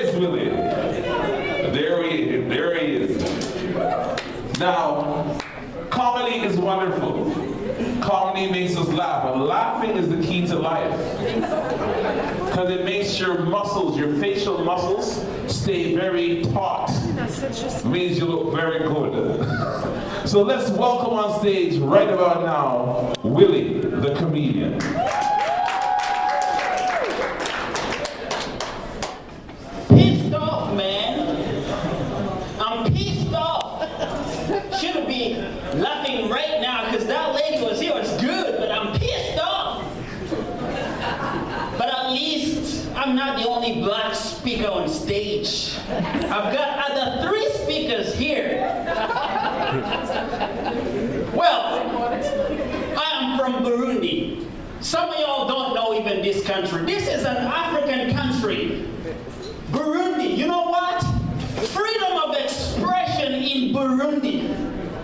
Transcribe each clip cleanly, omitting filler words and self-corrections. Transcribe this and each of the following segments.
is Willy. There he is. Now, comedy is wonderful. Comedy makes us laugh, and laughing is the key to life. Because it makes your muscles, your facial muscles, stay very taut. It means you look very good. So let's welcome on stage right about now, Willy the comedian. Pissed off, man. I'm pissed off. Shouldn't be laughing right now because that lady was here. It's good, but I'm pissed off. But at least I'm not the only black speaker on stage. I've got other 3 speakers here. Well, I am from Burundi. Some of y'all don't know even this country. This is an African country. Burundi, you know what? Freedom of expression in Burundi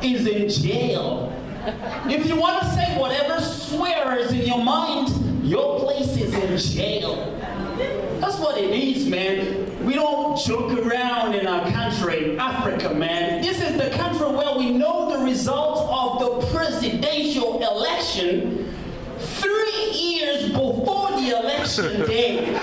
is in jail. If you want to say whatever swear is in your mind, your place is in jail. That's what it is, man. We don't joke around in our country, Africa, man. This is the country where we know the results of the presidential election 3 years before the election day.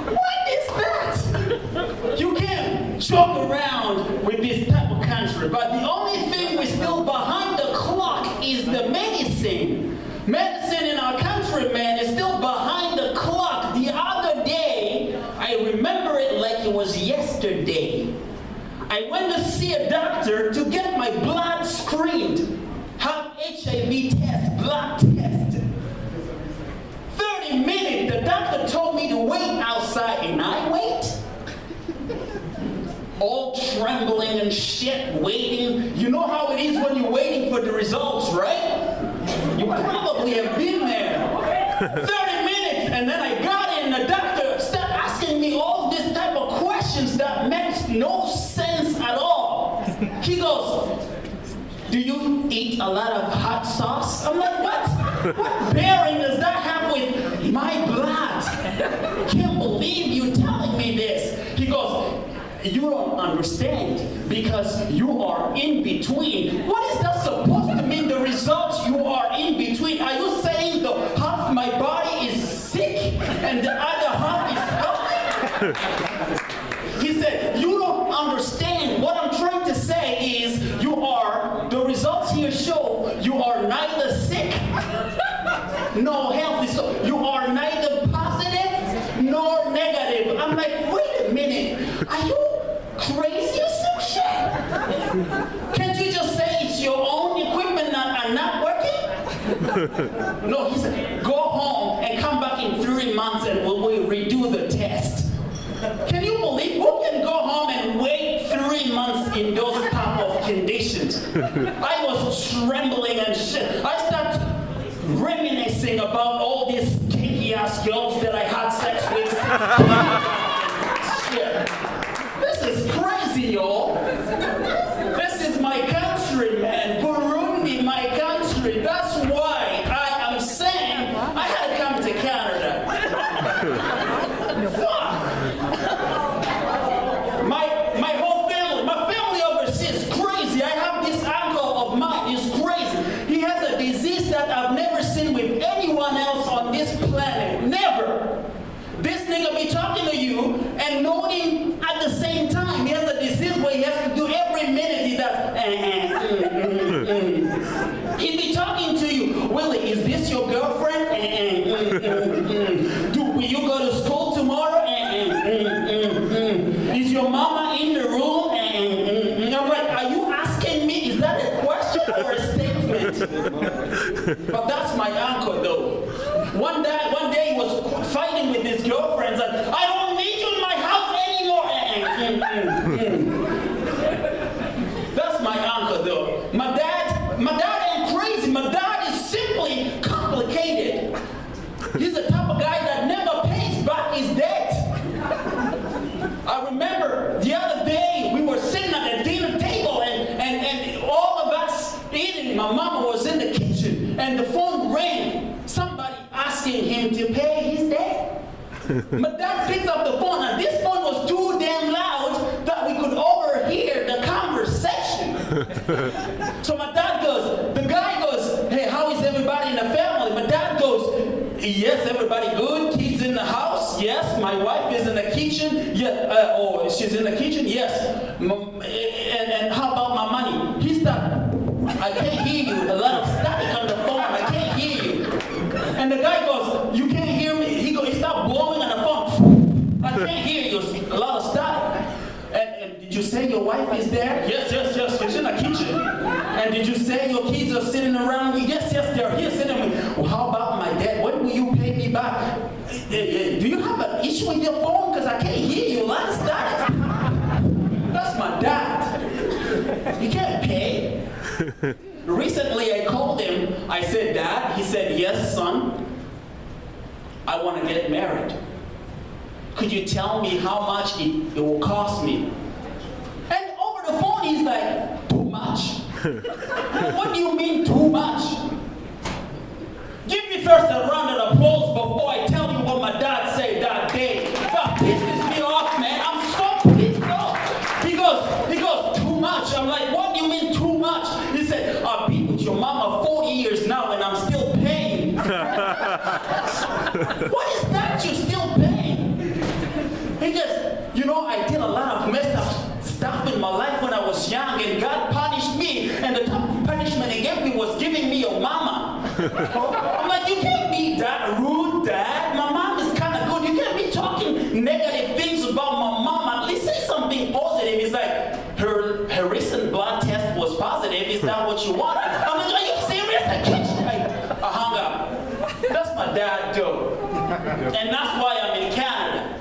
What is that? You can't joke around with this type of country, but the only thing we're still behind the clock is the medicine. Medicine in our country, man, is still behind the clock. The other day, I remember it like it was yesterday. I went to see a doctor to get my blood screened. Have HIV test, blood test. 30 minutes, the doctor told me to wait outside, and I wait. All trembling and shit, waiting. You know how it is when you're waiting for the results, right? You probably have been there. 30 minutes, and then I got in, the doctor started asking me all this type of questions that makes no sense at all. He goes, do you eat a lot of hot sauce? I'm like, what? What bearing does that have with my blood? Can't believe you telling me this. He goes, you don't understand because you are in between. What is that supposed to mean, the results you are in between? Are you saying the half my body is sick and the other half is healthy? He said, you don't understand. What I'm trying to say is the results here show you are neither sick nor healthy. So you are neither positive nor negative. I'm like, wait a minute. Are you crazy or some shit? Can't you just say it's your own equipment and not working? No, he said, go home and come back in 3 months and we'll redo the test. Can you believe who can go home and wait 3 months in those type of conditions? I was trembling and shit. I started reminiscing about all these kinky ass girls that I had sex with. Shit. This is crazy, y'all. This is my country, man. Burundi, my country. That's why I am saying I had to come to Canada. My whole family, my family overseas is crazy. I have this uncle of mine, he's crazy. He has a disease that I've never seen with anyone else on this planet. Never. This nigga be talking to you and nodding at the same time. He has a disease where he has to do every minute he does. He be talking to you. Willy, is this your girlfriend? Will you go to school tomorrow? Is your mama in the room? I'm like, are you asking me? Is that a question or a statement? But that's my uncle, though. One day he was fighting with his girlfriends and I don't need you in my house anymore. That's my uncle, though. My dad ain't crazy. My dad is simply complicated. He's the type of guy that never pays back his debt. I remember the other day we were sitting at the dinner table and all of us eating. My mama was in the kitchen and the phone rang. Somebody asking him to pay his debt. My dad picks up the phone and this phone So my dad goes, the guy goes, hey, how is everybody in the family? My dad goes, yes, everybody good. Kids in the house? Yes. My wife is in the kitchen? Yeah. Oh, she's in the kitchen? Yes. And how about my money? He started, I can't hear you. A lot of static on the phone. I can't hear you. And the guy goes, you can't hear me? He started blowing on the phone. I can't hear you. A lot of static. And did you say your wife is there? Yes. She's in the kitchen. And did you say your kids are sitting around you? Yes, they're here sitting with me. Well, how about my dad? When will you pay me back? Do you have an issue with your phone? Because I can't hear you. A lot of static. That's my dad. You can't pay. Recently, I called him. I said, Dad. He said, yes, son. I want to get married. Could you tell me how much it will cost me? And over the phone, he's like, too much. What do you mean, too much? Give me first a round of applause before I tell you what my dad said that day. That pisses me off, man. I'm so pissed off. He goes, too much. I'm like, what do you mean, too much? He said, I've been with your mama 40 years now and I'm still paying. What is that you're still paying? He just, I did a lot of messed up stuff in my life when I was young, and God punished me, and the type of punishment He gave me was giving me your mama. I'm like, you can't be that rude, Dad. My mom is kind of good. You can't be talking negative things about my mom. At least say something positive. He's like, her recent blood test was positive. Is that what you want? I'm like, are you serious? I hung up. That's my dad, Joe. And that's why I'm in Canada.